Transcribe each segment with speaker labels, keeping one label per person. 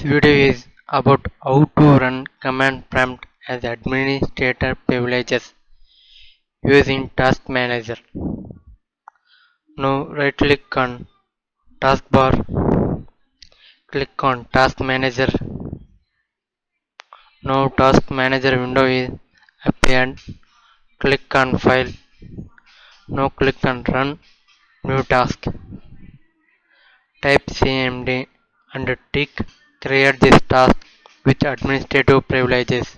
Speaker 1: Video is about how to run command prompt as administrator privileges using Task Manager. Now right click on taskbar, click on Task Manager. Now Task Manager window is appeared. Click on File. Now click on Run New Task. Type CMD and tick Create this task with administrative privileges.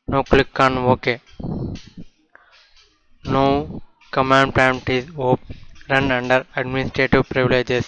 Speaker 1: Now click on OK. Now command prompt is run under administrative privileges.